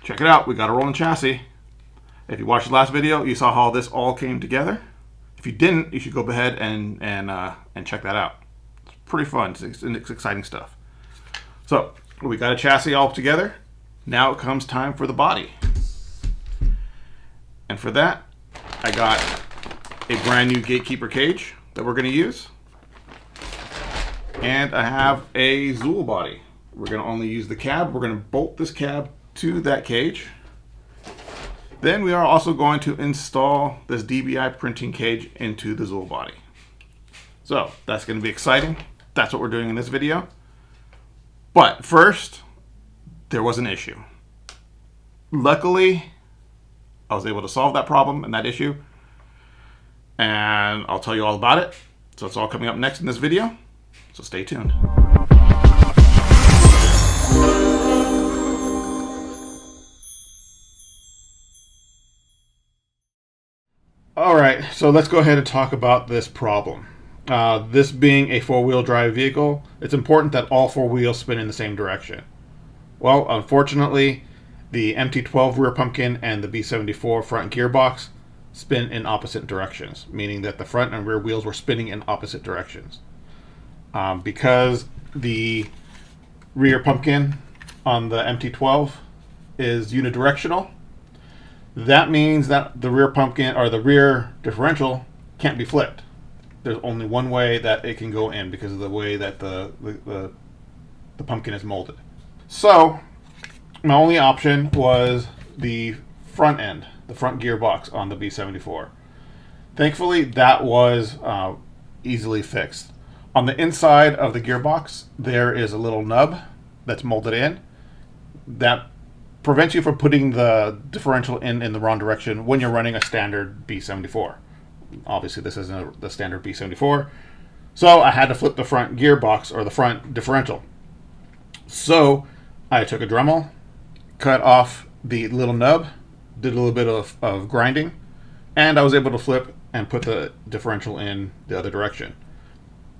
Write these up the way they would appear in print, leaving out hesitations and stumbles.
check it out. We got a rolling chassis. If you watched the last video, you saw how this all came together. If you didn't, you should go ahead and check that out. It's pretty fun. It's exciting stuff. So we got a chassis all together. Now it comes time for the body. And for that, I got a brand new gatekeeper cage that we're going to use. And I have a Zuul body. We're going to only use the cab. We're going to bolt this cab to that cage. Then we are also going to install this DBI printing cage into the Zuul body. So that's going to be exciting. That's what we're doing in this video. But first, there was an issue. Luckily, I was able to solve that problem and that issue. And I'll tell you all about it. So it's all coming up next in this video. So stay tuned. All right, so let's go ahead and talk about this problem. This being a four-wheel drive vehicle, it's important that all four wheels spin in the same direction. Well, unfortunately, the MT12 rear pumpkin and the B74 front gearbox spin in opposite directions, meaning that the front and rear wheels were spinning in opposite directions. Because the rear pumpkin on the MT12 is unidirectional, that means that the rear pumpkin or the rear differential can't be flipped. There's only one way that it can go in because of the way that the pumpkin is molded. So my only option was the front end, the front gearbox on the B74. Thankfully, that was easily fixed. On the inside of the gearbox, there is a little nub that's molded in that prevents you from putting the differential in the wrong direction when you're running a standard B74. Obviously, this isn't the standard B74, so I had to flip the front gearbox or the front differential. So I took a Dremel, cut off the little nub, did a little bit of grinding, and I was able to flip and put the differential in the other direction.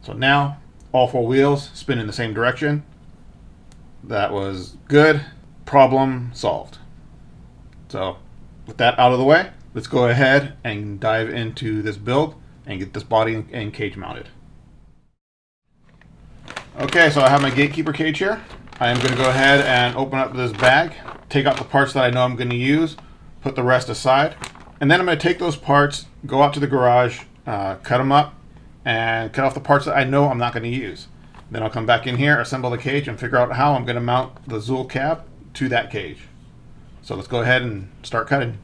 So now all four wheels spin in the same direction. That was good. Problem solved. So with that out of the way, let's go ahead and dive into this build and get this body and cage mounted. Okay, so I have my gatekeeper cage here. I am going to go ahead and open up this bag, take out the parts that I know I'm going to use, put the rest aside, and then I'm going to take those parts, go out to the garage, cut them up, and cut off the parts that I know I'm not going to use. Then I'll come back in here, assemble the cage, and figure out how I'm going to mount the Zuul cab to that cage. So let's go ahead and start cutting.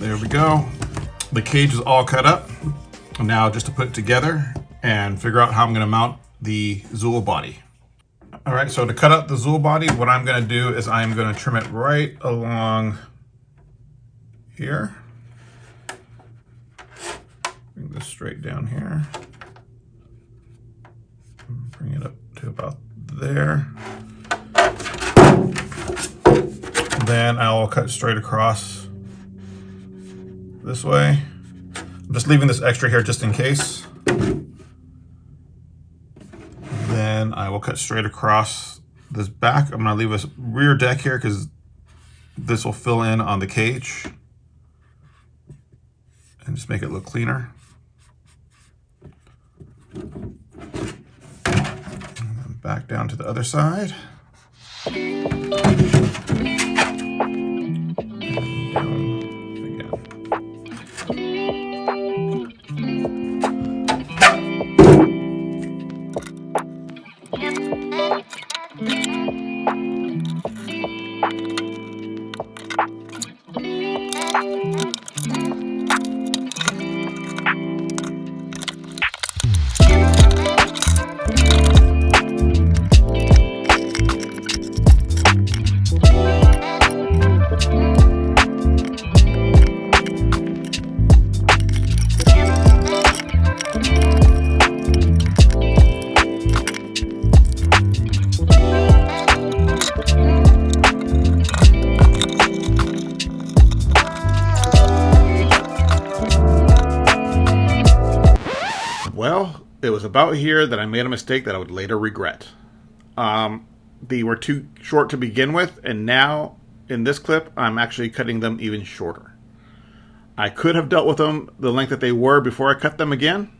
There we go. The cage is all cut up. Now just to put it together and figure out how I'm going to mount the Zuul body. All right, so to cut out the Zuul body, what I'm going to do is I'm going to trim it right along here. Bring this straight down here. Bring it up to about there. Then I'll cut straight across this way. I'm just leaving this extra here just in case. Then I will cut straight across this back. I'm going to leave a rear deck here because this will fill in on the cage and just make it look cleaner. And then back down to the other side. And down. it was about here that I made a mistake that I would later regret. They were too short to begin with, and now in this clip, I'm actually cutting them even shorter. I could have dealt with them the length that they were before I cut them again,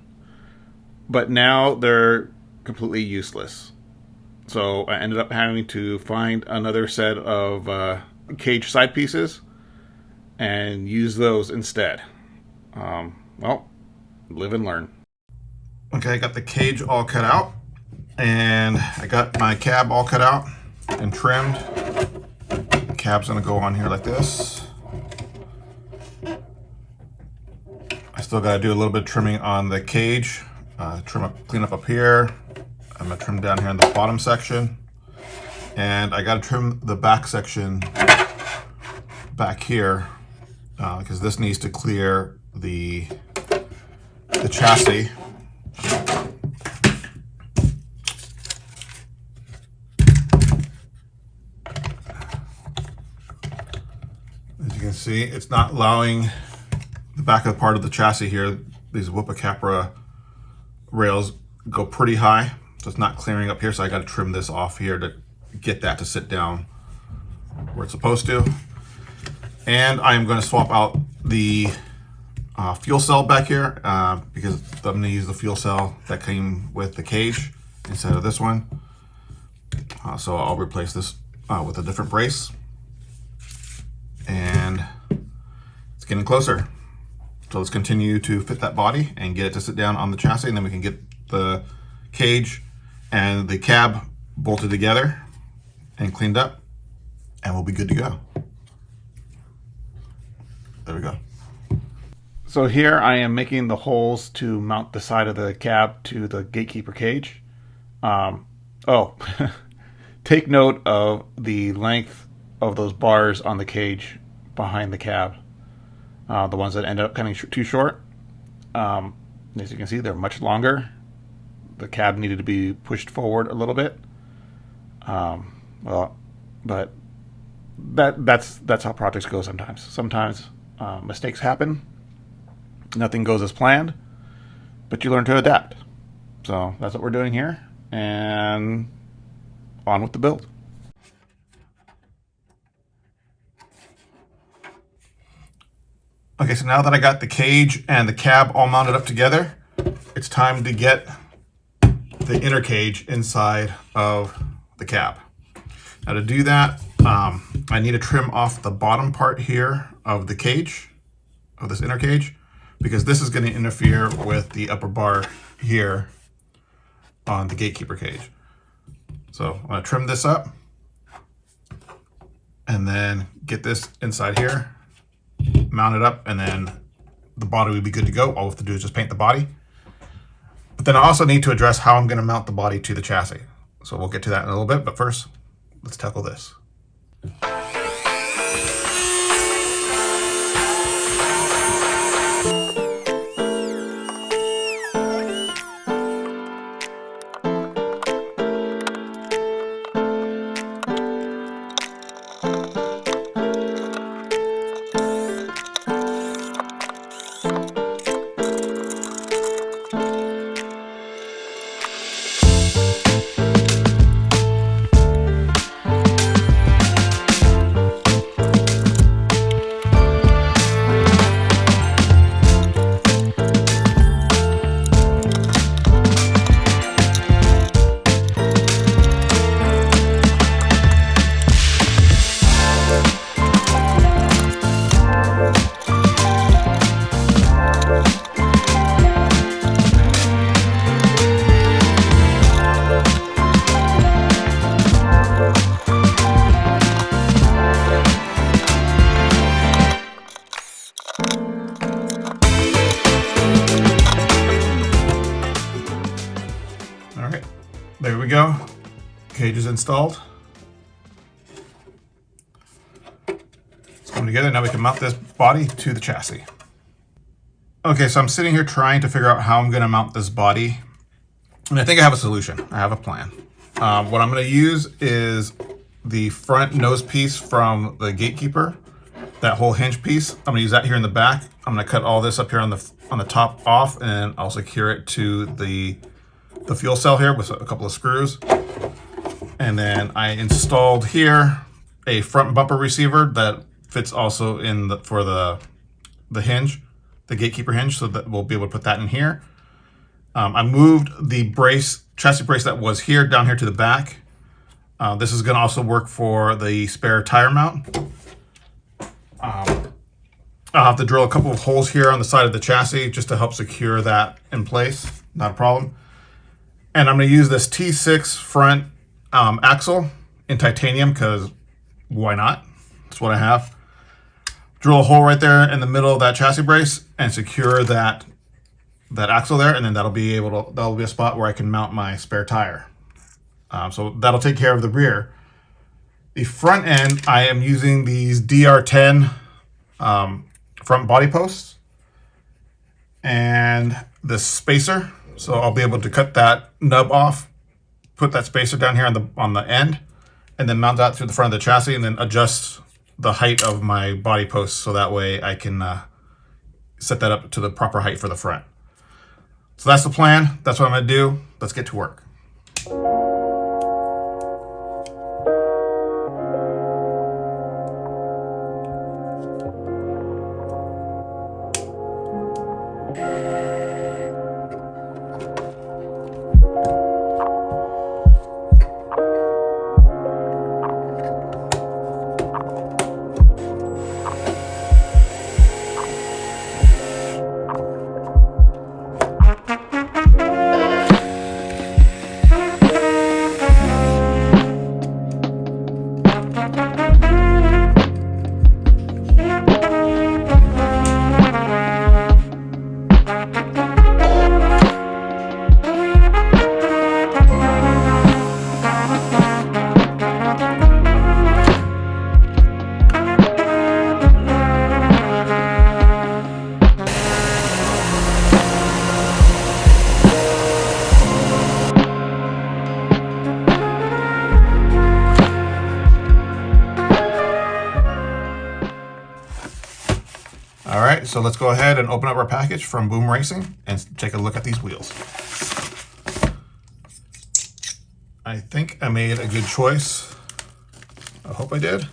but now they're completely useless. So I ended up having to find another set of cage side pieces and use those instead. Well, live and learn. Okay, I got the cage all cut out, and I got my cab all cut out and trimmed. The cab's gonna go on here like this. I still gotta do a little bit of trimming on the cage. Clean up here. I'm gonna trim down here in the bottom section. And I gotta trim the back section back here because this needs to clear the chassis. As you can see, it's not allowing the back of the part of the chassis here. These Whoopa Capra rails go pretty high, so it's not clearing up here. So I got to trim this off here to get that to sit down where it's supposed to. And I'm going to swap out the fuel cell back here because I'm going to use the fuel cell that came with the cage instead of this one. So I'll replace this with a different brace. And it's getting closer. So let's continue to fit that body and get it to sit down on the chassis, and then we can get the cage and the cab bolted together and cleaned up, and we'll be good to go. There we go. So here I am making the holes to mount the side of the cab to the gatekeeper cage. Take note of the length of those bars on the cage behind the cab. The ones that ended up cutting too short. As you can see, they're much longer. The cab needed to be pushed forward a little bit. But that's how projects go sometimes. Sometimes mistakes happen. Nothing goes as planned, but you learn to adapt. So that's what we're doing here, and on with the build. Okay, so now that I got the cage and the cab all mounted up together, it's time to get the inner cage inside of the cab. Now to do that, I need to trim off the bottom part here of the cage, of this inner cage, because this is going to interfere with the upper bar here on the gatekeeper cage. So I'm going to trim this up and then get this inside here, mount it up, and then the body will be good to go. All we have to do is just paint the body. But then I also need to address how I'm going to mount the body to the chassis. So we'll get to that in a little bit, but first, let's tackle this. There we go. Cage is installed. It's coming together. Now we can mount this body to the chassis. Okay, so I'm sitting here trying to figure out how I'm going to mount this body. And I think I have a solution. I have a plan. What I'm going to use is the front nose piece from the gatekeeper, that whole hinge piece. I'm going to use that here in the back. I'm going to cut all this up here on the top off, and I'll secure it to the the fuel cell here with a couple of screws. And then I installed here a front bumper receiver that fits also in for the hinge, the gatekeeper hinge, so that we'll be able to put that in here. I moved the chassis brace that was here down here to the back. This is going to also work for the spare tire mount. I'll have to drill a couple of holes here on the side of the chassis just to help secure that in place. Not a problem. And I'm going to use this T6 front axle in titanium because why not? That's what I have. Drill a hole right there in the middle of that chassis brace and secure that axle there, and then that'll be a spot where I can mount my spare tire. So that'll take care of the rear. The front end, I am using these DR10 front body posts and the spacer. So I'll be able to cut that nub off, put that spacer down here on the end, and then mount that through the front of the chassis, and then adjust the height of my body posts so that way I can set that up to the proper height for the front. So that's the plan. That's what I'm going to do. Let's get to work. All right, so let's go ahead and open up our package from Boom Racing and take a look at these wheels. I think I made a good choice. I hope I did.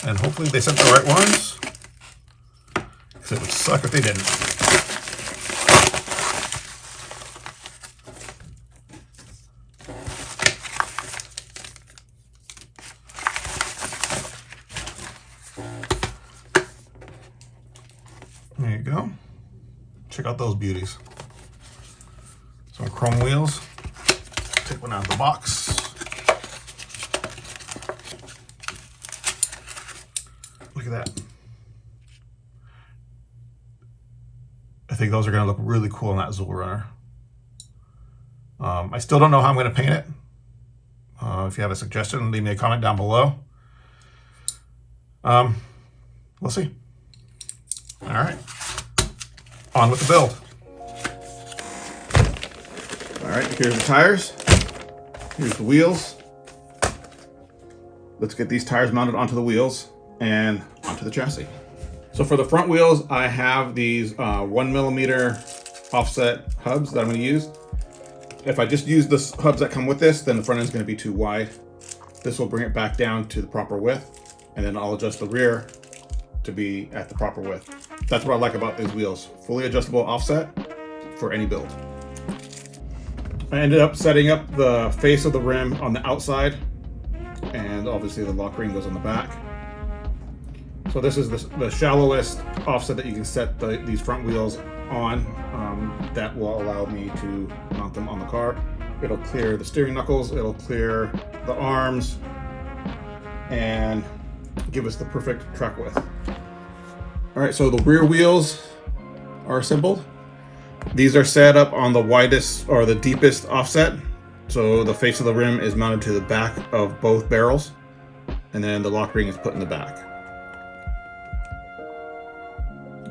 And hopefully they sent the right ones, because it would suck if they didn't. There you go. Check out those beauties. Some chrome wheels. Take one out of the box. Look at that. I think those are going to look really cool on that Zuul Runner. I still don't know how I'm going to paint it. If you have a suggestion, leave me a comment down below. We'll see. All right, on with the build. All right, here's the tires. Here's the wheels. Let's get these tires mounted onto the wheels and onto the chassis. So for the front wheels, I have these 1mm offset hubs that I'm going to use. If I just use the hubs that come with this, then the front end is going to be too wide. This will bring it back down to the proper width, and then I'll adjust the rear to be at the proper width. That's what I like about these wheels. Fully adjustable offset for any build. I ended up setting up the face of the rim on the outside, and obviously the lock ring goes on the back. So this is the shallowest offset that you can set these front wheels on. That will allow me to mount them on the car. It'll clear the steering knuckles, it'll clear the arms, and give us the perfect track width. All right, so the rear wheels are assembled. These are set up on the widest or the deepest offset. So the face of the rim is mounted to the back of both barrels, and then the lock ring is put in the back.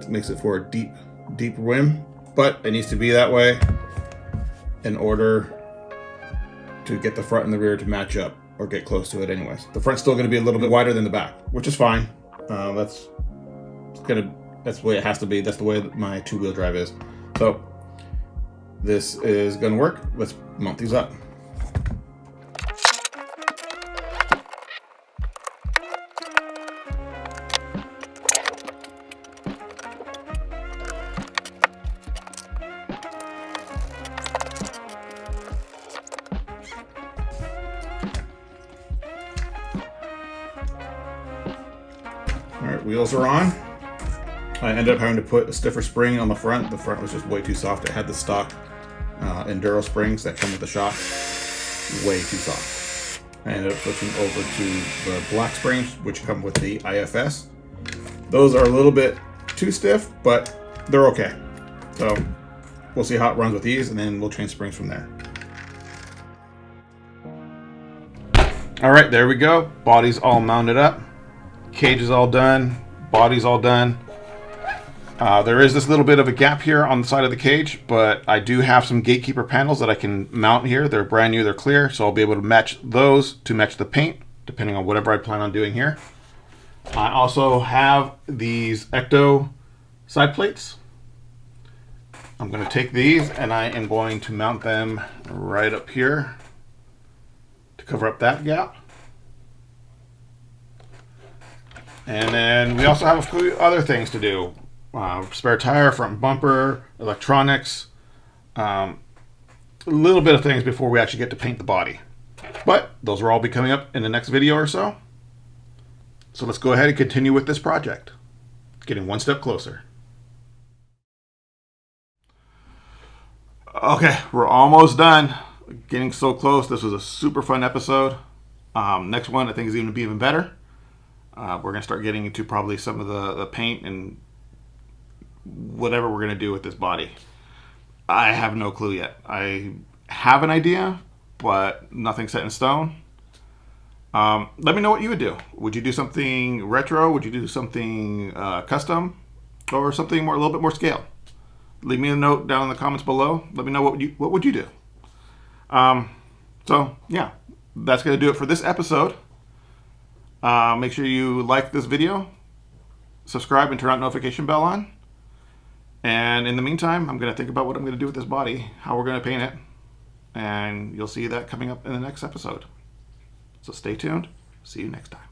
It makes it for a deep rim, but it needs to be that way in order to get the front and the rear to match up or get close to it anyways. The front's still going to be a little bit wider than the back, which is fine. That's the way it has to be. That's the way that my two-wheel drive is. So this is going to work. Let's mount these up. Alright, wheels are on. I ended up having to put a stiffer spring on the front. The front was just way too soft. It had the stock Enduro springs that come with the shock. Way too soft. I ended up switching over to the black springs, which come with the IFS. Those are a little bit too stiff, but they're okay. So we'll see how it runs with these, and then we'll change springs from there. Alright, there we go. Body's all mounted up. Cage is all done. Body's all done. There is this little bit of a gap here on the side of the cage, but I do have some gatekeeper panels that I can mount here. They're brand new, they're clear, so I'll be able to match those to match the paint, depending on whatever I plan on doing here. I also have these Ecto side plates. I'm going to take these and I am going to mount them right up here to cover up that gap. And then we also have a few other things to do. Spare tire, front bumper, electronics, a little bit of things before we actually get to paint the body. But those will all be coming up in the next video or so. So let's go ahead and continue with this project. Getting one step closer. Okay, we're almost done. Getting so close. This was a super fun episode. Next one I think is going to be even better. We're going to start getting into probably some of the paint and whatever we're going to do with this body. I have no clue yet. I have an idea, but nothing set in stone. Let me know what you would do. Would you do something retro? Would you do something custom? Or something a little bit more scale? Leave me a note down in the comments below. Let me know what would you do. So yeah, that's going to do it for this episode. Make sure you like this video, subscribe, and turn that notification bell on. And in the meantime, I'm going to think about what I'm going to do with this body, how we're going to paint it, and you'll see that coming up in the next episode. So stay tuned. See you next time.